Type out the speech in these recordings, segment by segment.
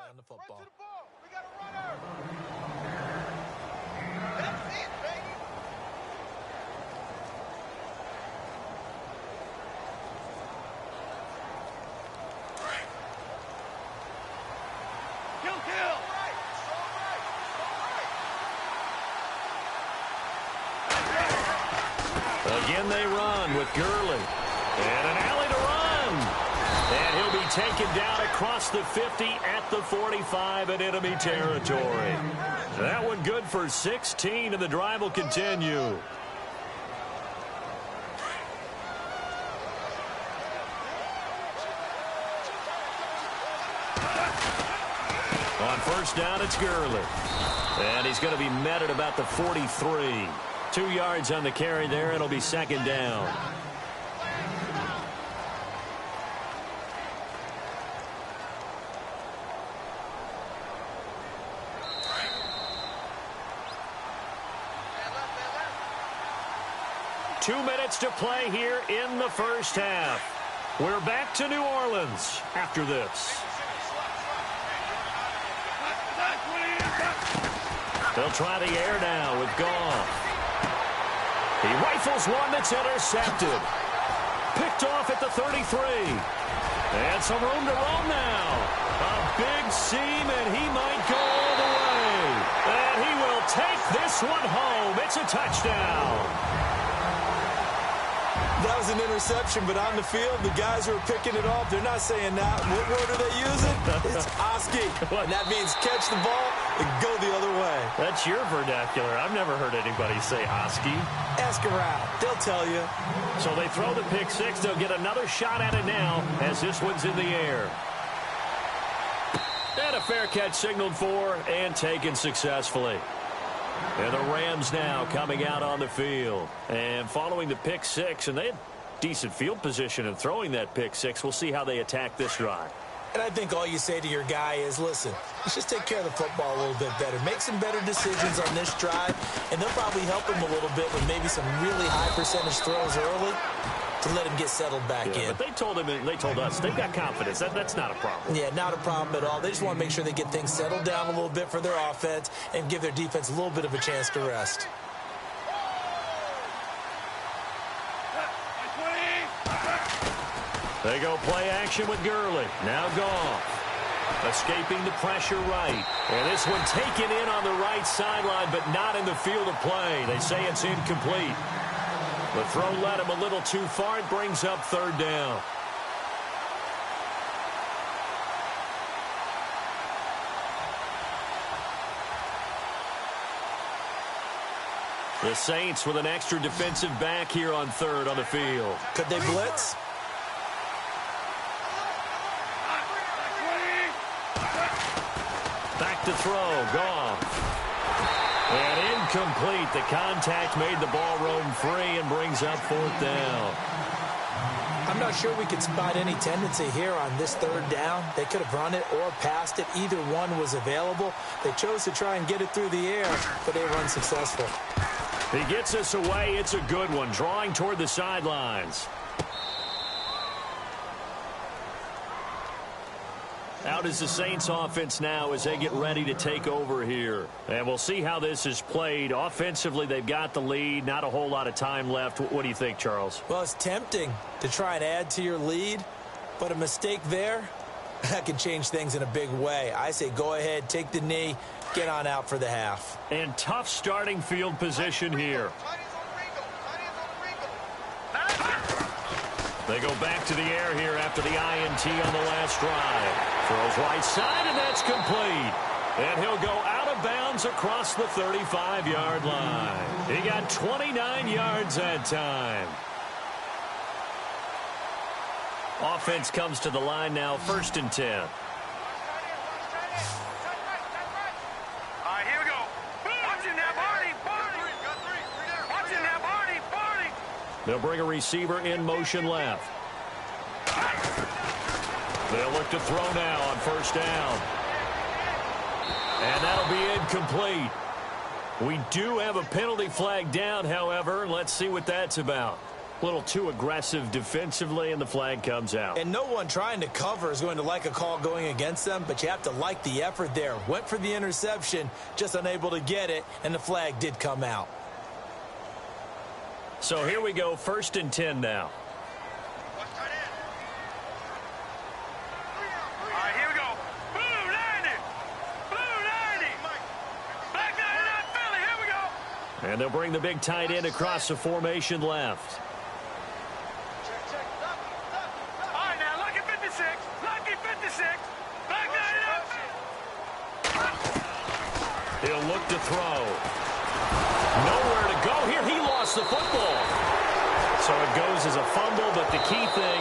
on the football. Right to the ball. We got a runner. That's it, baby. Kill. Again they run with Gurley. And an alley to run. And he'll be taken down across the 50 at the 45 in enemy territory. That one good for 16, and the drive will continue. On first down, it's Gurley. And he's going to be met at about the 43. 2 yards on the carry there. It'll be second down. Two minutes to play here in the first half. We're back to New Orleans after this. They'll try the air now with Goff. He rifles one that's intercepted. Picked off at the 33. And some room to roam now. A big seam, and he might go all the way. And he will take this one home. It's a touchdown. That was an interception, but on the field, the guys who are picking it off, they're not saying that. What word are they using? It's Oski. And that means catch the ball and go the other way. That's your vernacular. I've never heard anybody say Oski. Ask around. They'll tell you. So they throw the pick six. They'll get another shot at it now as this one's in the air. And a fair catch signaled for and taken successfully. And the Rams now coming out on the field. And following the pick six, and they had decent field position in throwing that pick six. We'll see how they attack this drive. And I think all you say to your guy is, listen, let's just take care of the football a little bit better. Make some better decisions on this drive, and they'll probably help him a little bit with maybe some really high percentage throws early to let him get settled back in. But they told him, and they told us, they've got confidence. That's not a problem. Yeah, not a problem at all. They just want to make sure they get things settled down a little bit for their offense and give their defense a little bit of a chance to rest. They go play action with Gurley. Now Goff. Escaping the pressure right. And this one taken in on the right sideline, but not in the field of play. They say it's incomplete. The throw led him a little too far. It brings up third down. The Saints with an extra defensive back here on third on the field. Could they blitz? Back to throw. Goff. And incomplete. The contact made the ball roam free and brings up fourth down. I'm not sure we could spot any tendency here on this third down. They could have run it or passed it. Either one was available. They chose to try and get it through the air, but they were unsuccessful. He gets us away. It's a good one. Drawing toward the sidelines. Out is the Saints offense now as they get ready to take over here. And we'll see how this is played. Offensively, they've got the lead. Not a whole lot of time left. What do you think, Charles? Well, it's tempting to try and add to your lead, but a mistake there, that can change things in a big way. I say go ahead, take the knee, get on out for the half. And tough starting field position here. They go back to the air here after the INT on the last drive. Throws right side, and that's complete. And he'll go out of bounds across the 35-yard line. He got 29 yards that time. Offense comes to the line now, 1st and 10. They'll bring a receiver in motion left. They'll look to throw now on first down. And that'll be incomplete. We do have a penalty flag down, however. Let's see what that's about. A little too aggressive defensively, and the flag comes out. And no one trying to cover is going to like a call going against them, but you have to like the effort there. Went for the interception, just unable to get it, and the flag did come out. So here we go, 1st and 10 now. And they'll bring the big tight end across the formation left. All right, now, lucky 56. Lucky 56. Back He'll look to throw. Nowhere to go here. He lost the football. So it goes as a fumble, but the key thing,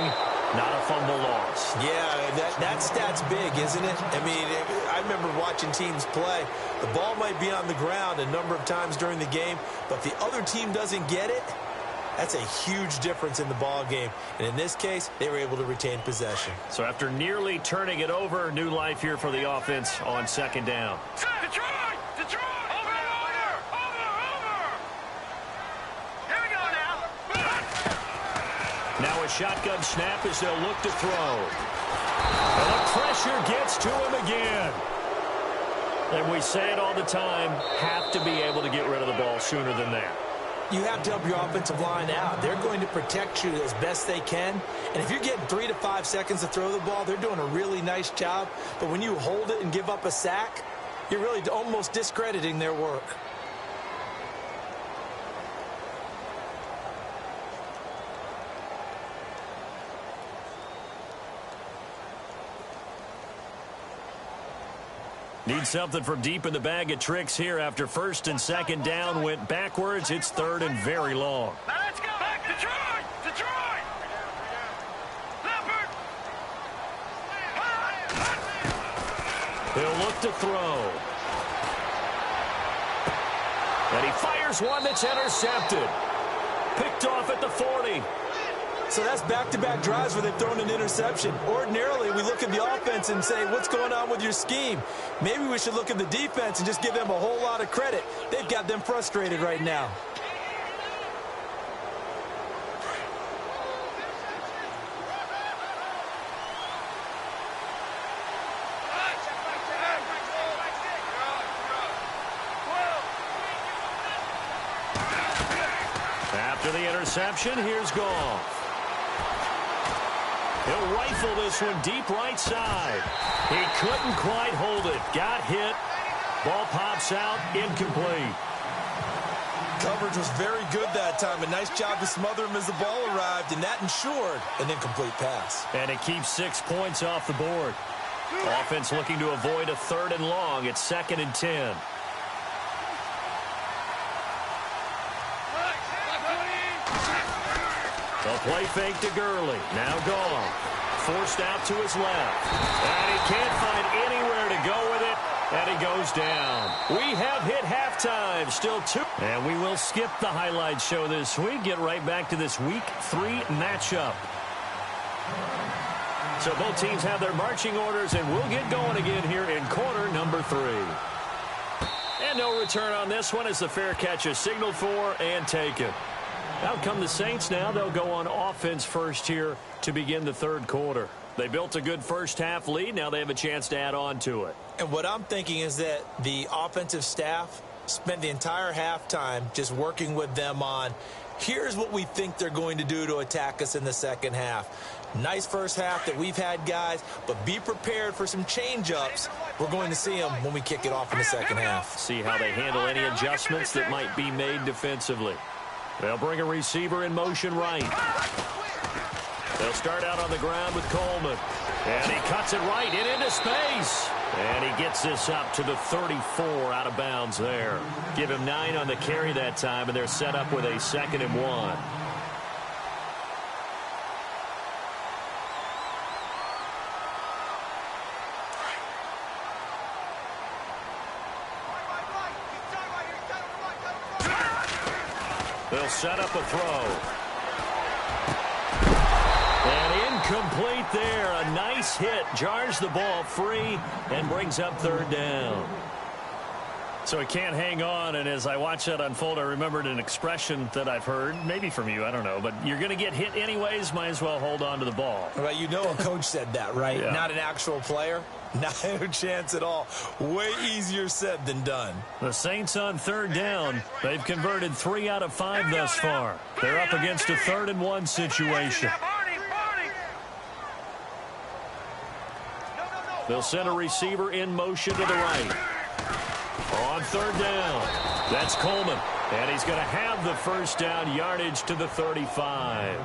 not a fumble loss. Yeah, that stat's big, isn't it? I mean, I remember watching teams play. The ball might be on the ground a number of times during the game, but if the other team doesn't get it, that's a huge difference in the ball game. And in this case, they were able to retain possession. So after nearly turning it over, new life here for the offense on 2nd down. Detroit! Detroit! Over! Here we go now. Now a shotgun snap as they'll look to throw. And the pressure gets to him again. And we say it all the time, have to be able to get rid of the ball sooner than that. You have to help your offensive line out. They're going to protect you as best they can. And if you're getting 3 to 5 seconds to throw the ball, they're doing a really nice job. But when you hold it and give up a sack, you're really almost discrediting their work. Need something from deep in the bag of tricks here after 1st and 2nd down went backwards. It's 3rd and very long. Now let's go. Back Detroit! Detroit! Leopard! He'll look to throw. And he fires one that's intercepted. Picked off at the 40. So that's back-to-back drives where they've thrown an interception. Ordinarily, we look at the offense and say, what's going on with your scheme? Maybe we should look at the defense and just give them a whole lot of credit. They've got them frustrated right now. After the interception, here's Goff. He'll rifle this one deep right side. He couldn't quite hold it. Got hit. Ball pops out. Incomplete. Coverage was very good that time. A nice job to smother him as the ball arrived, and that ensured an incomplete pass. And it keeps 6 points off the board. Offense looking to avoid a 3rd and long. It's 2nd and 10. The play fake to Gurley. Now gone. Forced out to his left. And he can't find anywhere to go with it. And he goes down. We have hit halftime. Still 2. And we will skip the highlight show this week. Get right back to this Week 3 matchup. So both teams have their marching orders, and we'll get going again here in quarter number 3. And no return on this one as the fair catch is signaled for and taken. Out come the Saints now. They'll go on offense first here to begin the 3rd quarter. They built a good first-half lead. Now they have a chance to add on to it. And what I'm thinking is that the offensive staff spent the entire halftime just working with them on, here's what we think they're going to do to attack us in the second half. Nice first half that we've had, guys, but be prepared for some change-ups. We're going to see them when we kick it off in the second half. See how they handle any adjustments that might be made defensively. They'll bring a receiver in motion right. They'll start out on the ground with Coleman. And he cuts it right and into space. And he gets this up to the 34 out of bounds there. Give him 9 on the carry that time, and they're set up with a 2nd and 1. They'll set up a throw. And incomplete there. A nice hit. Jars the ball free and brings up 3rd down. So he can't hang on, and as I watch that unfold, I remembered an expression that I've heard, maybe from you, I don't know, but you're going to get hit anyways, might as well hold on to the ball. Well, you know a coach said that, right? Yeah. Not an actual player. Not a chance at all. Way easier said than done. The Saints on third down. They've converted 3 out of 5 thus far. They're up against a 3rd and 1 situation. They'll send a receiver in motion to the right. On third down, that's Coleman. And he's going to have the first down, yardage to the 35.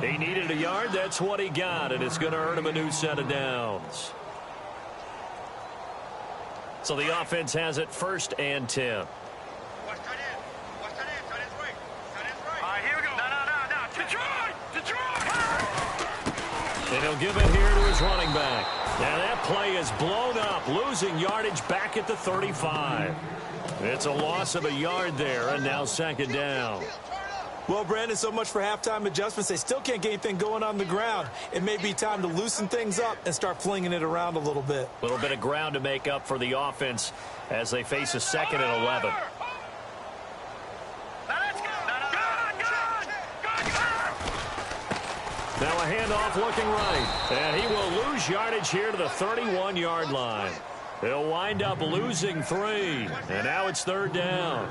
He needed a yard. That's what he got, and it's going to earn him a new set of downs. So the offense has it 1st and 10. All right, here we go. No. Detroit! And he'll give it here to his running back. Now that play is blown up, losing yardage back at the 35. It's a loss of a yard there, and now 2nd down. Well, Brandon, so much for halftime adjustments. They still can't get anything going on the ground. It may be time to loosen things up and start flinging it around a little bit. A little bit of ground to make up for the offense as they face a 2nd and 11. Now a handoff looking right, and he will lose yardage here to the 31-yard line. They'll wind up losing 3, and now it's 3rd down.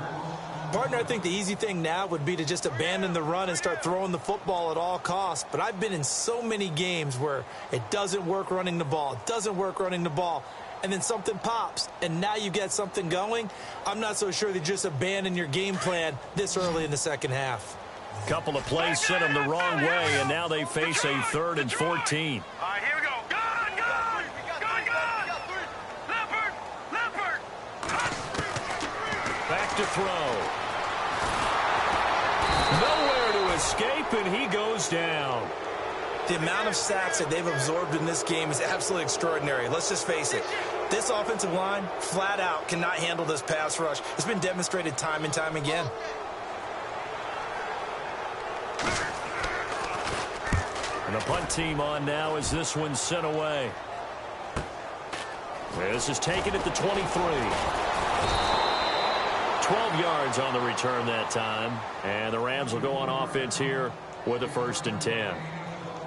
Partner, I think the easy thing now would be to just abandon the run and start throwing the football at all costs. But I've been in so many games where it doesn't work running the ball. It doesn't work running the ball. And then something pops, and now you get something going. I'm not so sure that you just abandon your game plan this early in the second half. Couple of plays sent them the wrong way, and now they face a 3rd and 14. All right, here we go. Gun! Leopard! Back to throw. Nowhere to escape, and he goes down. The amount of sacks that they've absorbed in this game is absolutely extraordinary. Let's just face it. This offensive line, flat out, cannot handle this pass rush. It's been demonstrated time and time again. And the punt team on now as this one's sent away. This is taken at the 23. 12 yards on the return that time. And the Rams will go on offense here with a 1st and 10.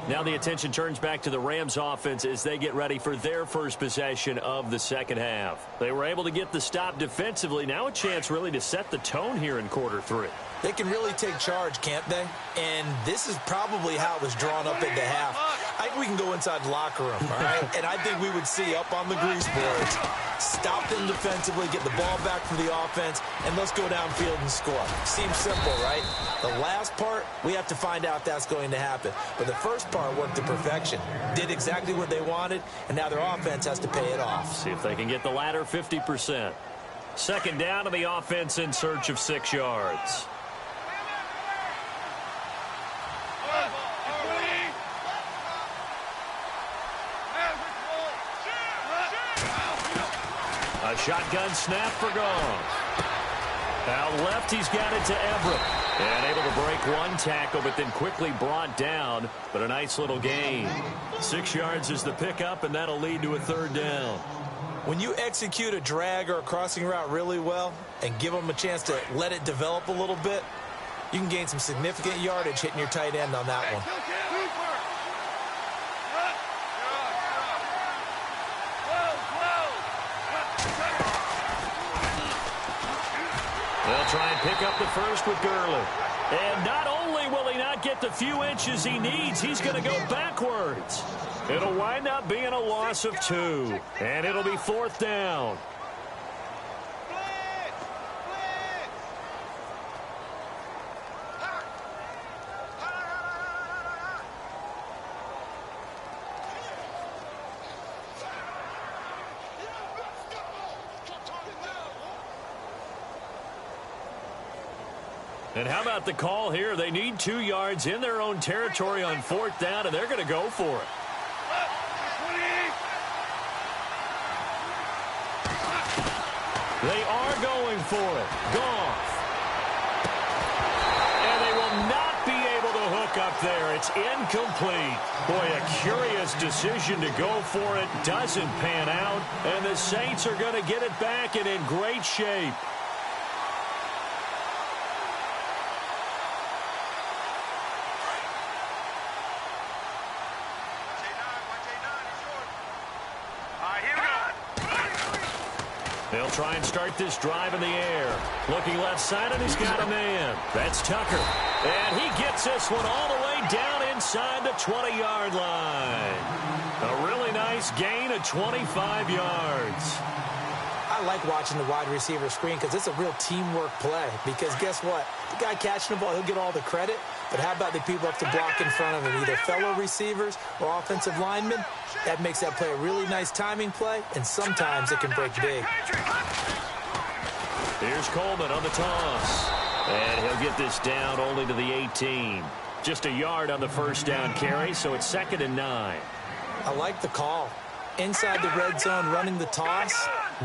Now the attention turns back to the Rams offense as they get ready for their first possession of the second half. They were able to get the stop defensively. Now a chance really to set the tone here in quarter 3. They can really take charge, can't they? And this is probably how it was drawn up at the half. I think we can go inside the locker room, all right? And I think we would see up on the grease boards, stop them defensively, get the ball back from the offense, and let's go downfield and score. Seems simple, right? The last part, we have to find out if that's going to happen. But the first part worked to perfection. Did exactly what they wanted, and now their offense has to pay it off. See if they can get the latter 50%. 2nd down to the offense in search of 6 yards. A shotgun snap for Goff. Out left, he's got it to Everett. And able to break one tackle, but then quickly brought down. But a nice little gain. 6 yards is the pickup, and that'll lead to a 3rd down. When you execute a drag or a crossing route really well and give them a chance to let it develop a little bit, you can gain some significant yardage hitting your tight end on that one. They'll try and pick up the first with Gurley. And not only will he not get the few inches he needs, he's going to go backwards. It'll wind up being a loss of 2. And it'll be 4th down. And how about the call here? They need 2 yards in their own territory on 4th down, and they're going to go for it. They are going for it. Goff. And they will not be able to hook up there. it's incomplete. Boy, a curious decision to go for it. Doesn't pan out, and the Saints are going to get it back and in great shape. They'll try and start this drive in the air. Looking left side, and he's got a man. That's Tucker. And he gets this one all the way down inside the 20-yard line. A really nice gain of 25 yards. I like watching the wide receiver screen because it's a real teamwork play. Because guess what? The guy catching the ball, he'll get all the credit. But how about the people up to block in front of him, either fellow receivers or offensive linemen? That makes that play a really nice timing play, and sometimes it can break big. Here's Coleman on the toss. And he'll get this down only to the 18. Just a yard on the first down carry, so it's 2nd and 9. I like the call. Inside the red zone running the toss.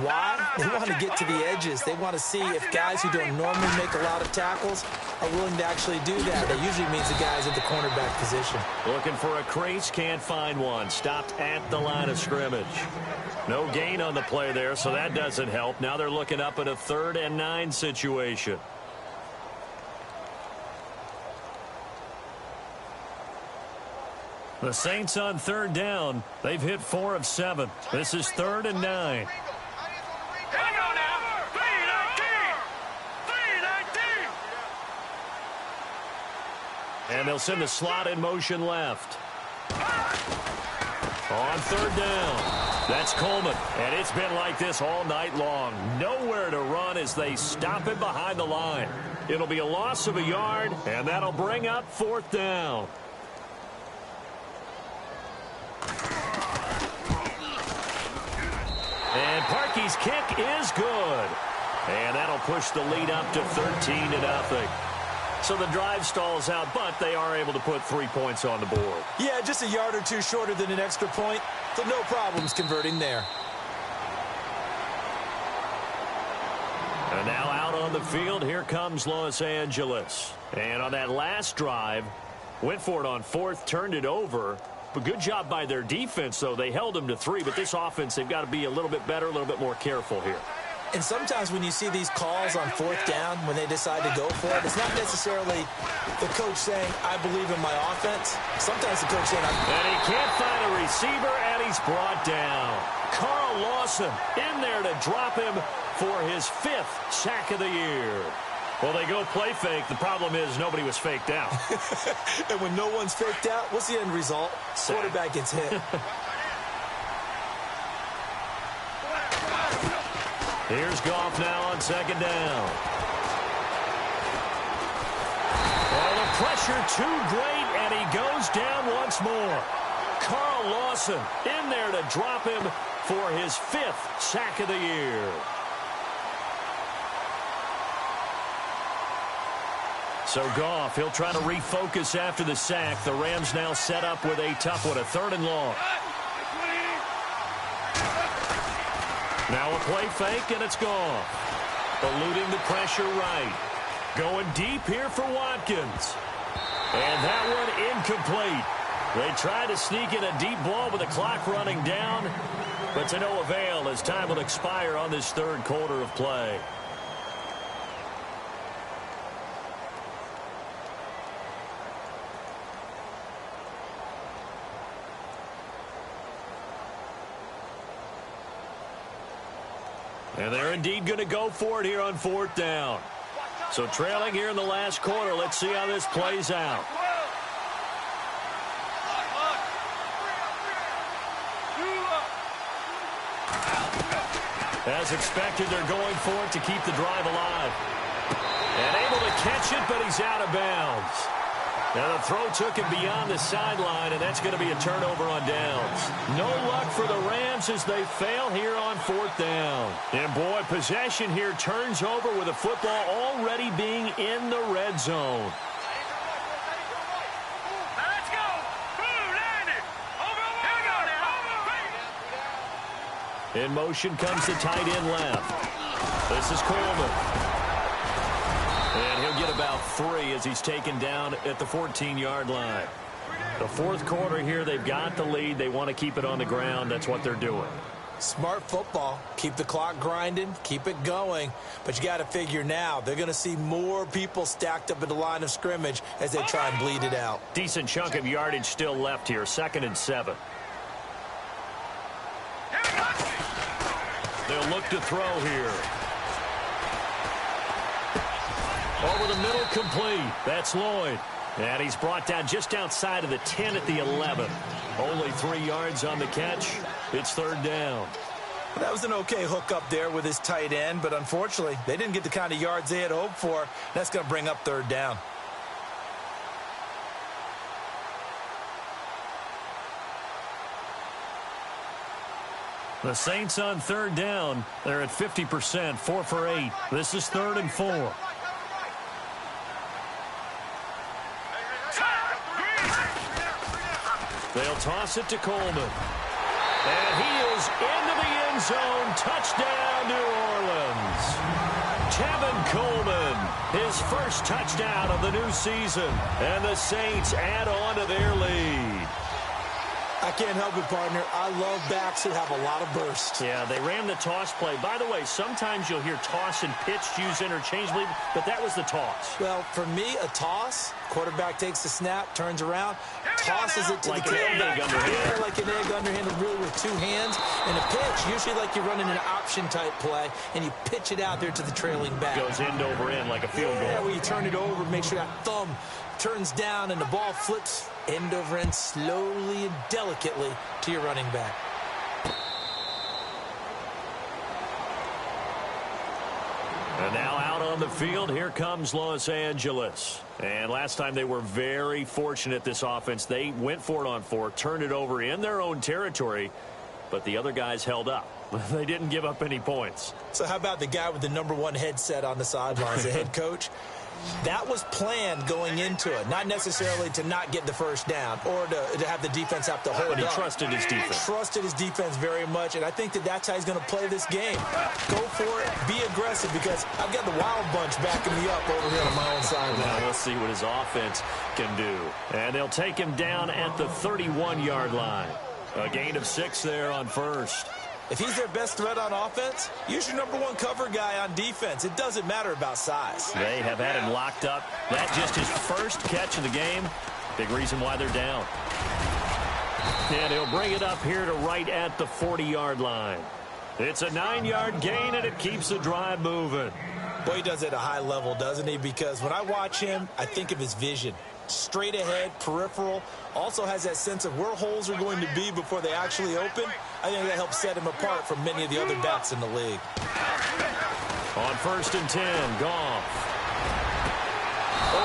Why? They want to get to the edges. They want to see if guys who don't normally make a lot of tackles are willing to actually do that. That usually means the guys at the cornerback position. Looking for a crease, can't find one. Stopped at the line of scrimmage. No gain on the play there, so that doesn't help. Now they're looking up at a 3rd and 9 situation. The Saints on 3rd down. They've hit 4 of 7. This is 3rd and 9. And they'll send the slot in motion left. On 3rd down. That's Coleman. And it's been like this all night long. Nowhere to run as they stop him behind the line. It'll be a loss of a yard, and that'll bring up 4th down. And Parkey's kick is good. And that'll push the lead up to 13-0. So the drive stalls out, but they are able to put 3 points on the board. Yeah, just a yard or two shorter than an extra point, so no problems converting there. And now out on the field, here comes Los Angeles. And on that last drive, went for it on 4th, turned it over. But good job by their defense, though. They held them to 3, but this offense, they've got to be a little bit better, a little bit more careful here. And sometimes when you see these calls on 4th down, when they decide to go for it, it's not necessarily the coach saying, I believe in my offense. Sometimes the coach saying, and he can't find a receiver, and he's brought down. Carl Lawson in there to drop him for his 5th sack of the year. Well, they go play fake. The problem is nobody was faked out. And when no one's faked out, what's the end result? Quarterback gets hit. Here's Goff now on 2nd down. Oh, the pressure too great, and he goes down once more. Carl Lawson in there to drop him for his 5th sack of the year. So Goff, he'll try to refocus after the sack. The Rams now set up with a tough one, a 3rd and long. Now a play fake, and it's gone. Eluding the pressure right. Going deep here for Watkins. And that one incomplete. They tried to sneak in a deep ball with the clock running down, but to no avail as time will expire on this 3rd quarter of play. And they're indeed going to go for it here on 4th down. So trailing here in the last quarter. Let's see how this plays out. As expected, they're going for it to keep the drive alive. And able to catch it, but he's out of bounds. Now the throw took him beyond the sideline, and that's going to be a turnover on downs. No luck for the Rams as they fail here on 4th down. And boy, possession here turns over with the football already being in the red zone. Let's go! Boom, landed! Over, here we go now! In motion comes the tight end left. This is Coleman. And he'll get about 3 as he's taken down at the 14-yard line. The fourth quarter here, they've got the lead. They want to keep it on the ground. That's what they're doing. Smart football. Keep the clock grinding. Keep it going. But you got to figure now, they're going to see more people stacked up at the line of scrimmage as they try and bleed it out. Decent chunk of yardage still left here. 2nd and 7. They'll look to throw here. Over the middle, complete. That's Lloyd. And he's brought down just outside of the 10 at the 11. Only 3 yards on the catch. It's 3rd down. That was an okay hook up there with his tight end, but unfortunately, they didn't get the kind of yards they had hoped for. That's going to bring up 3rd down. The Saints on 3rd down. They're at 50%, 4 for 8. This is 3rd and 4. They'll toss it to Coleman. And he is into the end zone. Touchdown, New Orleans. Tevin Coleman, his first touchdown of the new season. And the Saints add on to their lead. I can't help it, partner. I love backs who have a lot of burst. Yeah, they ran the toss play. By the way, sometimes you'll hear toss and pitch used interchangeably, but that was the toss. Well, for me, a toss, quarterback takes the snap, turns around, tosses it to the tailback. Yeah, like an egg underhanded, really with 2 hands. And a pitch, usually like you're running an option-type play, and you pitch it out there to the trailing back. Goes end over end like a field goal. Yeah, where you turn it over, make sure that thumb turns down, and the ball flips end over end slowly and delicately to your running back. And now out on the field, here comes Los Angeles. And last time they were very fortunate, this offense. They went for it on 4, turned it over in their own territory, but the other guys held up. They didn't give up any points. So how about the guy with the #1 headset on the sidelines, the head coach? That was planned going into it, not necessarily to not get the first down or to have the defense have to hold up. But he trusted his defense. Trusted his defense very much, and I think that's how he's going to play this game. Go for it, be aggressive, because I've got the wild bunch backing me up over here on my own side. Now we'll see what his offense can do. And they'll take him down at the 31-yard line. A gain of 6 there on 1st. If he's their best threat on offense, use your #1 cover guy on defense. It doesn't matter about size. They have had him locked up. That's just his first catch of the game. Big reason why they're down. And he'll bring it up here to right at the 40-yard line. It's a 9-yard gain, and it keeps the drive moving. Boy, he does it at a high level, doesn't he? Because when I watch him, I think of his vision. Straight ahead, peripheral, also has that sense of where holes are going to be before they actually open. I think that helps set him apart from many of the other backs in the league. On 1st and 10, Goff.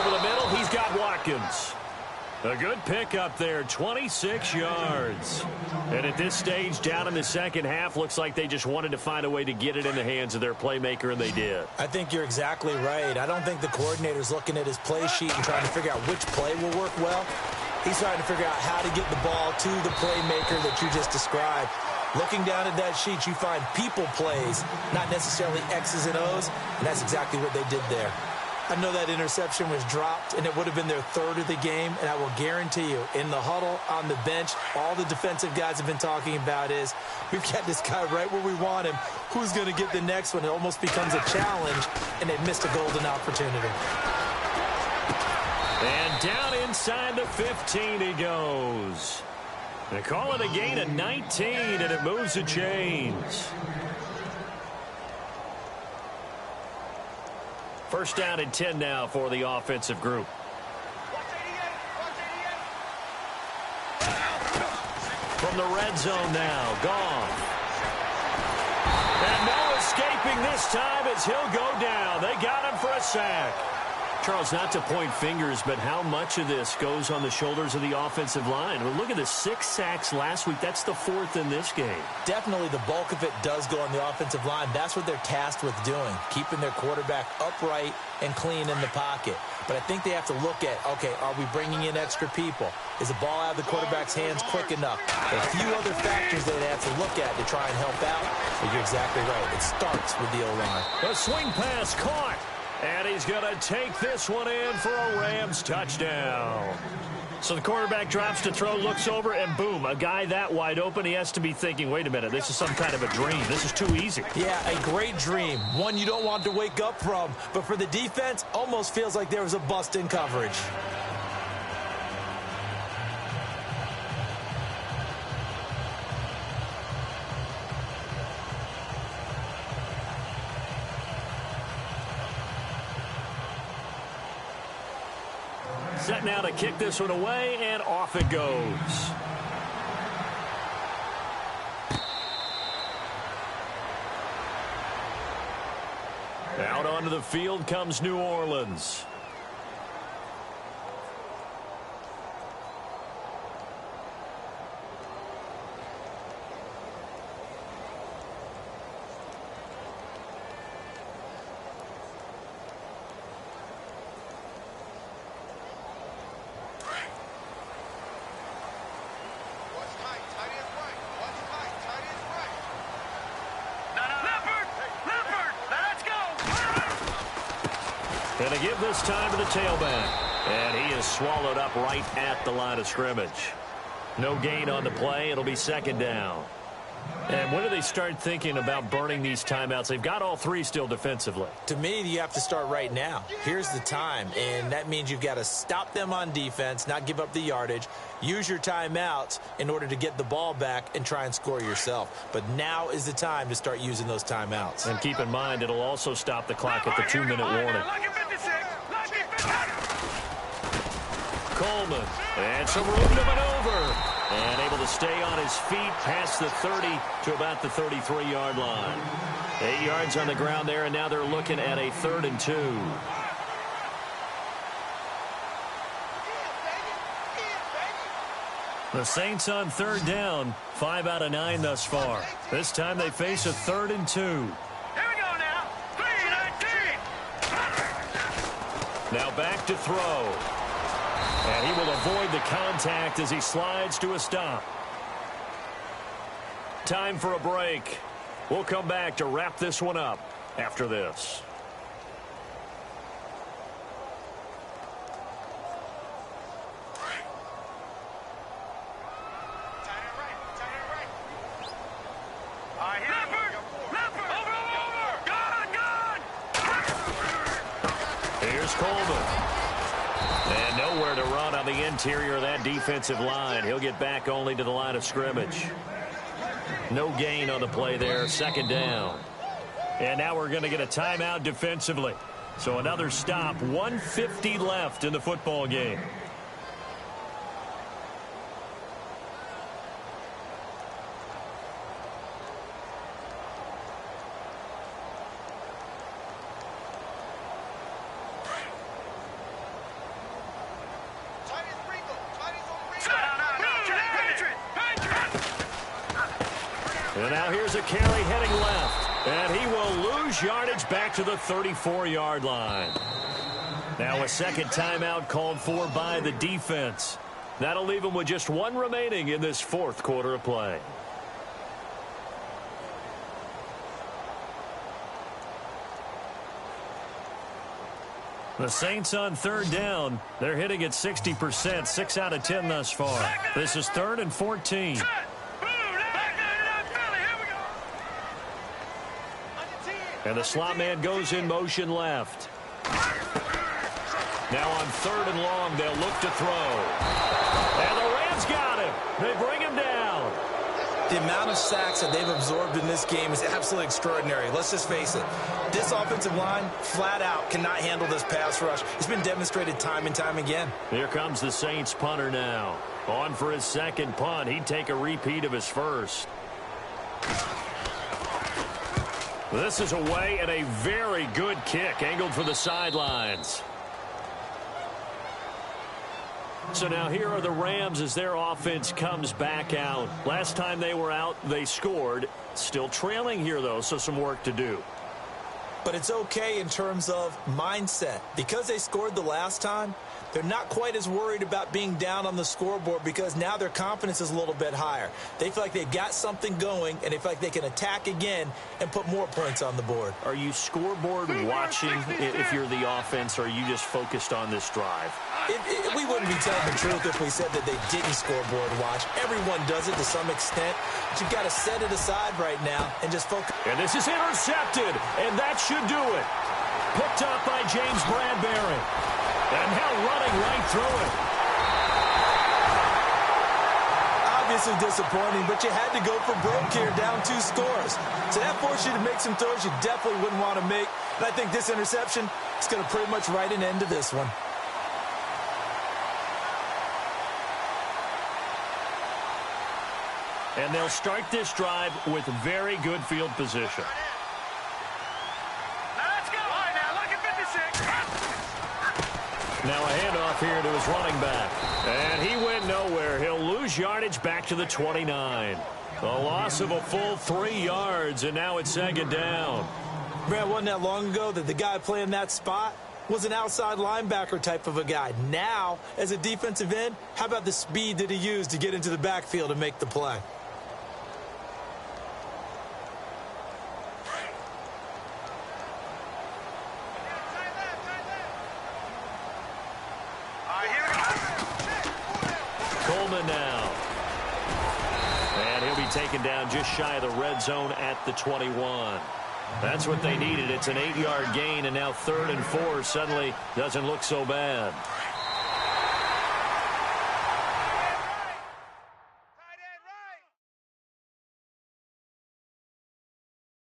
Over the middle, he's got Watkins. A good pick up there, 26 yards. And at this stage, down in the second half, looks like they just wanted to find a way to get it in the hands of their playmaker, and they did. I think you're exactly right. I don't think the coordinator's looking at his play sheet and trying to figure out which play will work well. He's trying to figure out how to get the ball to the playmaker that you just described. Looking down at that sheet, you find people plays, not necessarily X's and O's, and that's exactly what they did there. I know that interception was dropped, and it would have been their 3rd of the game, and I will guarantee you, in the huddle, on the bench, all the defensive guys have been talking about is, we've got this guy right where we want him. Who's going to get the next one? It almost becomes a challenge, and they missed a golden opportunity. And down inside the 15 he goes. They call it a gain of 19, and it moves the chains. First down and 10 now for the offensive group. From the red zone now, Goff. And no escaping this time as he'll go down. They got him for a sack. Charles, not to point fingers, but how much of this goes on the shoulders of the offensive line? Well, look at the 6 sacks last week. That's the 4th in this game. Definitely the bulk of it does go on the offensive line. That's what they're tasked with doing, keeping their quarterback upright and clean in the pocket. But I think they have to look at, okay, are we bringing in extra people? Is the ball out of the quarterback's hands quick enough? There are a few other factors that they have to look at to try and help out. But you're exactly right. It starts with the O-line. A swing pass caught. And he's going to take this one in for a Rams touchdown. So the quarterback drops to throw, looks over, and boom, a guy that wide open, he has to be thinking, wait a minute, this is some kind of a dream. This is too easy. Yeah, a great dream. One you don't want to wake up from. But for the defense, almost feels like there was a bust in coverage. Set now to kick this one away, and off it goes. Out onto the field comes New Orleans. Going to give this time to the tailback. And he is swallowed up right at the line of scrimmage. No gain on the play. It'll be second down. And when do they start thinking about burning these timeouts? They've got all three still defensively. To me, you have to start right now. Here's the time, and that means you've got to stop them on defense, not give up the yardage, use your timeouts in order to get the ball back and try and score yourself. But now is the time to start using those timeouts. And keep in mind, it'll also stop the clock at the 2-minute warning. Coleman, and some room to maneuver. And able to stay on his feet past the 30 to about the 33-yard line. 8 yards on the ground there, and now they're looking at a 3rd and 2. The Saints on 3rd down, 5 out of 9 thus far. This time they face a 3rd and 2. Here we go now. 3-19. Now back to throw. And he will avoid the contact as he slides to a stop. Time for a break. We'll come back to wrap this one up after this. Here's Coleman. And nowhere to run on the interior of that defensive line. He'll get back only to the line of scrimmage. No gain on the play there. Second down. And now we're going to get a timeout defensively. So another stop. 1:50 left in the football game. And now here's a carry heading left. And he will lose yardage back to the 34-yard line. Now a second timeout called for by the defense. That'll leave him with just one remaining in this fourth quarter of play. The Saints on 3rd down. They're hitting at 60%, 6 out of 10 thus far. This is 3rd and 14. And the slot man goes in motion left. Now on 3rd and long, they'll look to throw. And the Rams got him. They bring him down. The amount of sacks that they've absorbed in this game is absolutely extraordinary. Let's just face it. This offensive line, flat out, cannot handle this pass rush. It's been demonstrated time and time again. Here comes the Saints punter now. On for his second punt. He'd take a repeat of his first. This is away and a very good kick angled for the sidelines. So now here are the Rams as their offense comes back out. Last time they were out, they scored. Still trailing here, though, so some work to do. But it's okay in terms of mindset. Because they scored the last time, they're not quite as worried about being down on the scoreboard because now their confidence is a little bit higher. They feel like they've got something going, and they feel like they can attack again and put more points on the board. Are you scoreboard watching if you're the offense, or are you just focused on this drive? We wouldn't be telling the truth if we said that they didn't scoreboard watch. Everyone does it to some extent, but you've got to set it aside right now and just focus. And this is intercepted, and that should do it. Picked up by James Bradbury. And now running right through it. Obviously disappointing, but you had to go for broke here, down 2 scores. So that forced you to make some throws you definitely wouldn't want to make. And I think this interception is going to pretty much write an end to this one. And they'll start this drive with very good field position. Now a handoff here to his running back. And he went nowhere. He'll lose yardage back to the 29. A loss of a full 3 yards, and now it's 2nd down. Brad, wasn't that long ago that the guy playing that spot was an outside linebacker type of a guy. Now, as a defensive end, how about the speed that he used to get into the backfield and make the play? Now. And he'll be taken down just shy of the red zone at the 21. That's what they needed. It's an 8-yard gain, and now 3rd and 4 suddenly doesn't look so bad.